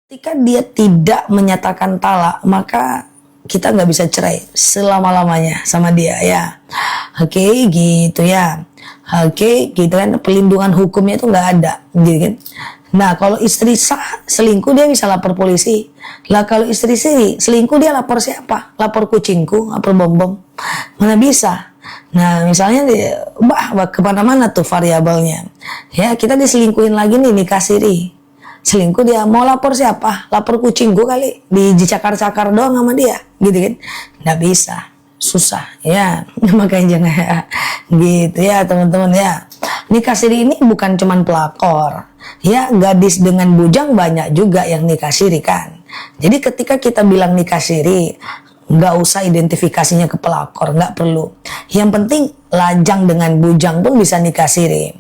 Ketika dia tidak menyatakan talak, maka kita nggak bisa cerai selama-lamanya sama dia ya. Oke, gitu ya. Oke, gitu kan, pelindungan hukumnya itu nggak ada, gitu kan. Nah, kalau istri sah selingkuh dia bisa lapor polisi. Lah kalau istri sih selingkuh dia lapor siapa? Lapor kucingku, lapor bom-bom. Mana bisa? Nah, misalnya kemana-mana tuh variabelnya. Ya, kita diselingkuhin lagi nih, nikah siri. Selingkuh dia, mau lapor siapa? Lapor kucing gue kali, dicakar-cakar doang sama dia, gitu kan? Nggak bisa, susah ya. Makanya jangan gitu ya teman-teman ya. Nikah siri ini bukan cuman pelakor ya, gadis dengan bujang banyak juga yang nikah siri kan. Jadi ketika kita bilang nikah siri, nggak usah identifikasinya ke pelakor, nggak perlu. Yang penting lajang dengan bujang pun bisa nikah siri.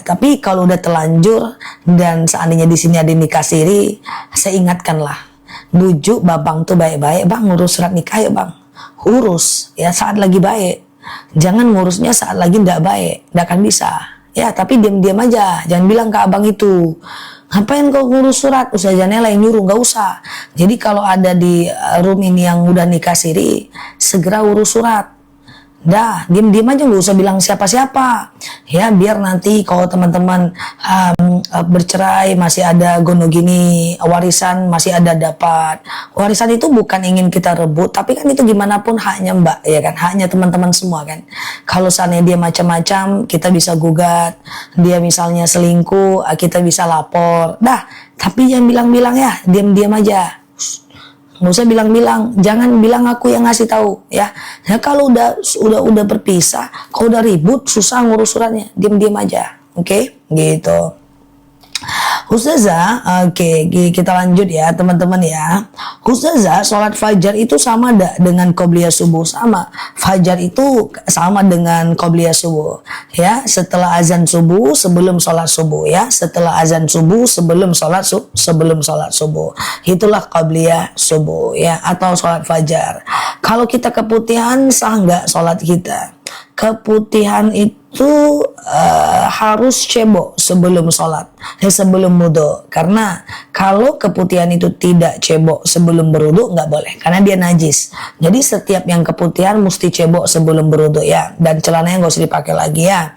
Tapi kalau udah terlanjur dan seandainya di sini ada nikah siri, saya ingatkanlah, bujuk babang tuh baik-baik, bang ngurus surat nikah ya bang, urus ya saat lagi baik. Jangan ngurusnya saat lagi nggak baik, nggak akan bisa. Ya tapi diam-diam aja, jangan bilang ke abang itu, ngapain kau ngurus surat, ustazahnya yang nyuruh, nggak usah. Jadi kalau ada di room ini yang udah nikah siri, segera urus surat. Dah, diam-diam aja, nggak usah bilang siapa-siapa. Ya, biar nanti kalau teman-teman bercerai masih ada gono gini, warisan masih ada dapat. Warisan itu bukan ingin kita rebut, tapi kan itu gimana pun haknya mbak, ya kan, haknya teman-teman semua kan. Kalau seandainya dia macam-macam, kita bisa gugat. Dia misalnya selingkuh, kita bisa lapor. Dah, tapi jangan bilang-bilang ya, diam-diam aja. Nggak usah bilang-bilang, jangan bilang aku yang ngasih tahu ya. Ya kalau udah berpisah, kalau udah ribut susah ngurus suratnya, diam-diam aja, oke? Gitu. Ustazah, oke, kita lanjut ya teman-teman ya. Ustazah, sholat fajar itu sama dengan qobliyah subuh? Sama. Fajar itu sama dengan qobliyah subuh ya. Setelah azan subuh, sebelum sholat subuh ya. Setelah azan subuh, sebelum sholat subuh. Itulah qobliyah subuh ya, atau sholat fajar. Kalau kita keputihan, sah nggak sholat kita? Keputihan itu harus cebok sebelum sholat, sebelum wudu. Karena kalau keputihan itu tidak cebok sebelum berwudu, nggak boleh, karena dia najis. Jadi setiap yang keputihan mesti cebok sebelum berwudu ya. Dan celananya nggak usah dipakai lagi ya.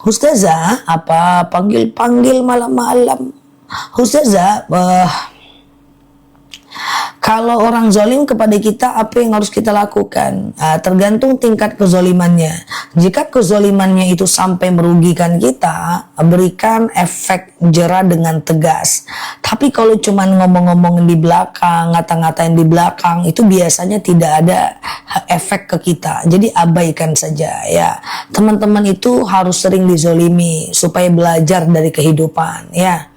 Ustazah, apa panggil malam-malam? Ustazah, kalau orang zolim kepada kita, apa yang harus kita lakukan? Tergantung tingkat kezolimannya. Jika kezolimannya itu sampai merugikan kita, berikan efek jera dengan tegas. Tapi kalau cuma ngomong-ngomong di belakang, ngata-ngatain di belakang, itu biasanya tidak ada efek ke kita. Jadi abaikan saja ya. Teman-teman itu harus sering dizolimi supaya belajar dari kehidupan ya.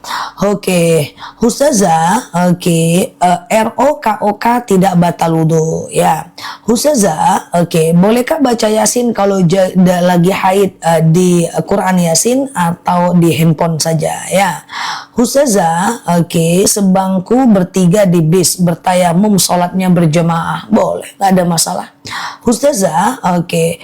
Oke, Ustazah, oke, ROKOK tidak batal wudu ya. Ustazah, oke, bolehkah baca Yasin kalau lagi haid di Quran Yasin atau di handphone saja ya. Ustazah, oke, sebangku bertiga di bis bertayamum sholatnya berjamaah, boleh, nggak ada masalah. Ustazah, oke,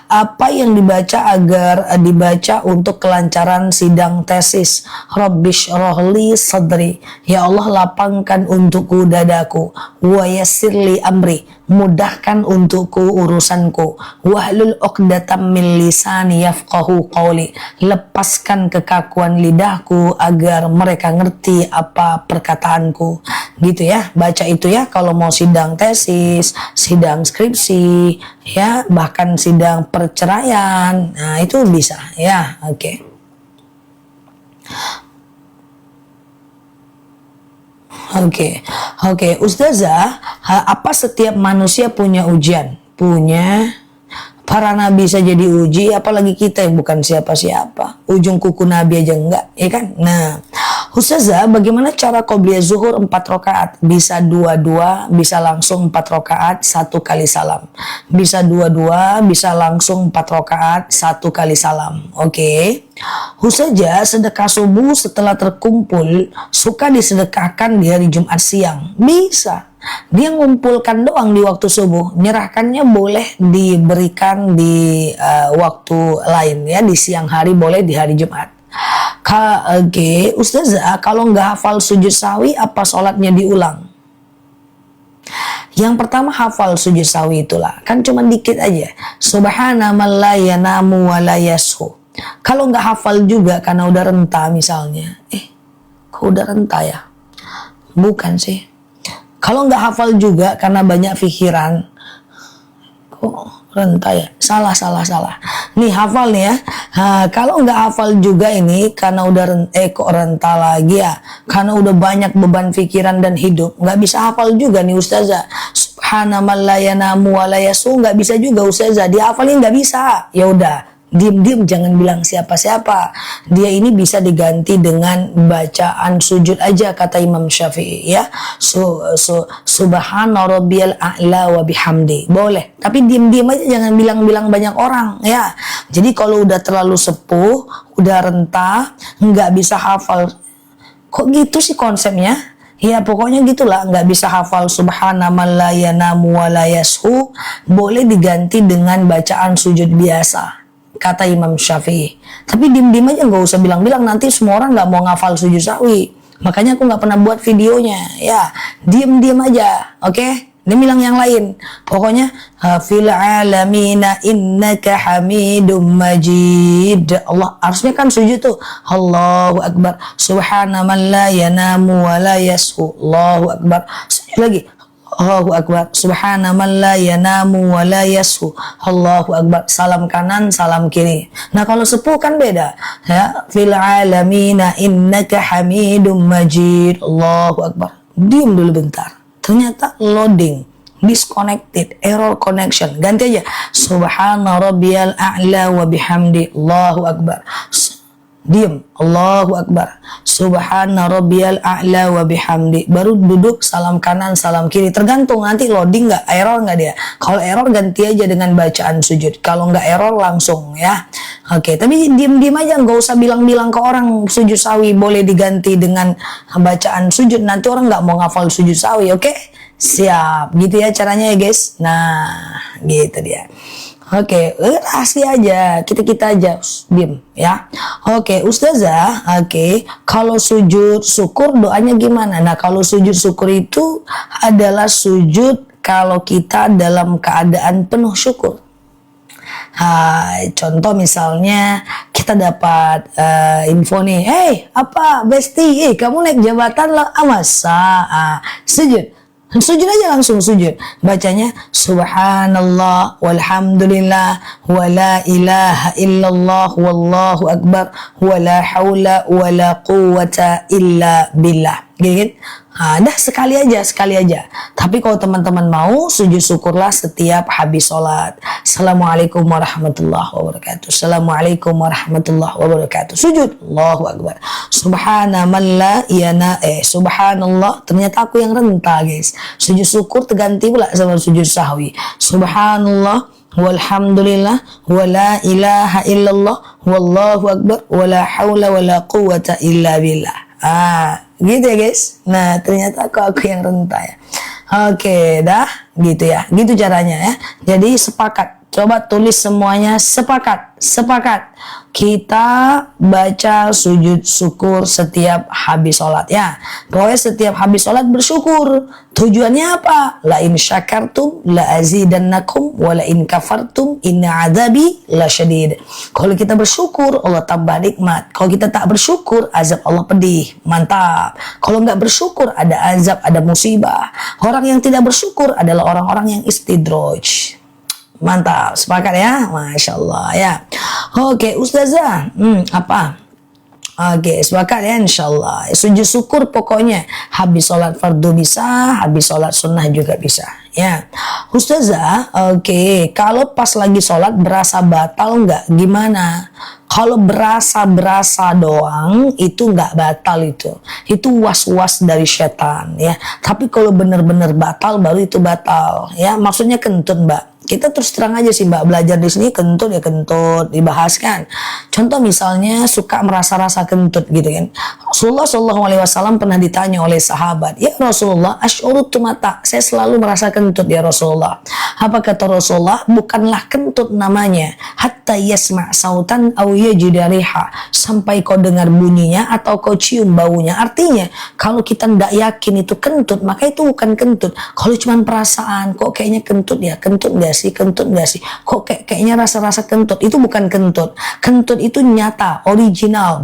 apa yang dibaca agar dibaca untuk kelancaran sidang tesis? Rabbish rohli sadri, ya Allah lapangkan untukku dadaku, wa yassirli amri, mudahkan untukku urusanku, wahlul uqdatam min lisani yafqahu qawli, lepaskan kekakuan lidahku agar mereka ngerti apa perkataanku. Gitu ya, baca itu ya kalau mau sidang tesis, sidang skripsi ya, bahkan sidang perceraian. Nah, itu bisa ya. Oke, Ustazah, apa setiap manusia punya ujian? Punya. Para nabi saja diuji, apalagi kita yang bukan siapa-siapa. Ujung kuku nabi aja enggak, ya kan? Nah, Ustazah, bagaimana cara qobliyah zuhur 4 rakaat? Bisa 2-2, bisa langsung 4 rakaat 1 kali salam. Bisa 2-2, bisa langsung 4 rakaat 1 kali salam. Oke. Ustazah, sedekah subuh setelah terkumpul suka disedekahkan di hari Jumat siang. Bisa. Dia ngumpulkan doang di waktu subuh, nyerahkannya boleh diberikan di waktu lain ya, di siang hari boleh, di hari Jumat. Oke, Ustazah, kalau nggak hafal sujud sahwi, apa sholatnya diulang? Yang pertama hafal sujud sahwi itulah, kan cuma dikit aja. Subhana man la yanamu wa la yashu. Kalau nggak hafal juga karena udah renta misalnya, kok udah renta ya? Bukan sih. Kalau nggak hafal juga karena banyak pikiran, kok renta ya? Salah. Nih hafal nih ya. Kalau nggak hafal juga ini karena udah kok renta lagi ya? Karena udah banyak beban pikiran dan hidup, nggak bisa hafal juga nih Ustazah. Subhana man la yanamu wa la yasu, nggak bisa juga Ustazah. Dihafalin nggak bisa. Ya udah. Diam-diam jangan bilang siapa-siapa. Dia ini bisa diganti dengan bacaan sujud aja kata Imam Syafi'i ya. Subhana rabbiyal a'la wa bihamdi. Boleh, tapi diam-diam aja jangan bilang-bilang banyak orang ya. Jadi kalau udah terlalu sepuh, udah renta, nggak bisa hafal. Kok gitu sih konsepnya? Ya pokoknya gitulah, nggak bisa hafal subhana man la yanamu wa la yashu, boleh diganti dengan bacaan sujud biasa kata Imam Syafi'i. Tapi diem-diem aja, nggak usah bilang-bilang, nanti semua orang nggak mau ngafal sujud sahwi. Makanya aku nggak pernah buat videonya ya. Diem-diem aja, oke? Dia bilang yang lain. Pokoknya fil alamina innaka hamidum majid. Allah harusnya kan sujud tuh. Allahu akbar. Subhana man la yanamu wa la yashu. Allahu akbar. Sujud lagi. Allahu akbar. Subhana man la yanamu wa la yashu. Allahu akbar. Salam kanan, salam kiri. Nah, kalau sepuh kan beda. Ya, fil alamina innaka hamidum majid. Allahu akbar. Diam dulu bentar. Ternyata loading, disconnected, error connection. Ganti aja. Subhana rabbiyal a'la wa bihamdi. Allahu akbar. Diam. Allahu akbar. Subhana rabbiyal a'la wa bihamdi. Baru duduk, salam kanan, salam kiri. Tergantung nanti loading nggak, error nggak dia. Kalau error ganti aja dengan bacaan sujud. Kalau nggak error langsung ya. Oke, tapi diam-diam aja, nggak usah bilang-bilang ke orang sujud sahwi boleh diganti dengan bacaan sujud. Nanti orang nggak mau ngafal sujud sahwi, oke? Siap, gitu ya caranya ya guys. Nah, gitu dia. Oke, rahasia aja, kita aja, diam ya. Oke, Ustazah, kalau sujud syukur doanya gimana? Nah, kalau sujud syukur itu adalah sujud kalau kita dalam keadaan penuh syukur. Contoh misalnya kita dapat info nih, apa Besti, kamu naik jabatan lah, masa? Sujud. Sujud aja, langsung sujud. Bacanya subhanallah walhamdulillah wa la ilaha illallah wallahu akbar wa la haula wa la quwwata illa billah. Gitu. Dah sekali aja. Tapi kalau teman-teman mau, sujud syukurlah setiap habis sholat. Assalamualaikum warahmatullahi wabarakatuh. Assalamualaikum warahmatullahi wabarakatuh. Sujud. Allahu akbar. Subhanallah. Ternyata aku yang renta guys. Sujud syukur terganti pula sama sujud sahwi. Subhanallah walhamdulillah wa la ilaha illallah wallahu akbar wa la haula wa la quwwata illa billah. Gitu ya guys. Nah, ternyata aku yang renta ya. Oke, dah gitu ya. Gitu caranya ya. Jadi sepakat. Coba tulis semuanya, sepakat. Kita baca sujud syukur setiap habis sholat ya. Pokoknya setiap habis sholat bersyukur. Tujuannya apa? La in syakartum la azidannakum wa la in kafartum inna adzabi lasyadid. Kalau kita bersyukur, Allah tambah nikmat. Kalau kita tak bersyukur, azab Allah pedih. Mantap. Kalau nggak bersyukur, ada azab, ada musibah. Orang yang tidak bersyukur adalah orang-orang yang istidraj. Mantap, sepakat ya? Masya Allah ya. Oke, Ustazah, apa? Oke, sepakat ya insyaallah. Sujud syukur pokoknya habis sholat fardu bisa, habis sholat sunnah juga bisa ya. Ustazah, kalau pas lagi sholat berasa batal nggak? Gimana? Kalau berasa doang itu nggak batal, itu was-was dari setan ya. Tapi kalau benar-benar batal baru itu batal ya. Maksudnya kentut mbak, Kita terus terang aja sih Mbak, belajar di sini kentut ya kentut, dibahas kan. Contoh misalnya suka merasa-rasa kentut gitu kan. Rasulullah Shallallahu Alaihi Wasallam pernah ditanya oleh sahabat, ya Rasulullah, asy'urutu mata, saya selalu merasa kentut ya Rasulullah. Apa kata Rasulullah? Bukanlah kentut namanya, hatta yasma' sautan aw yajida riha, sampai kau dengar bunyinya atau kau cium baunya. Artinya kalau kita tidak yakin itu kentut, maka itu bukan kentut. Kalau cuma perasaan, kok kayaknya kentut ya, kentut gak sih, kentut gak sih, kok kayaknya rasa-rasa kentut, itu bukan kentut. Kentut itu nyata, original.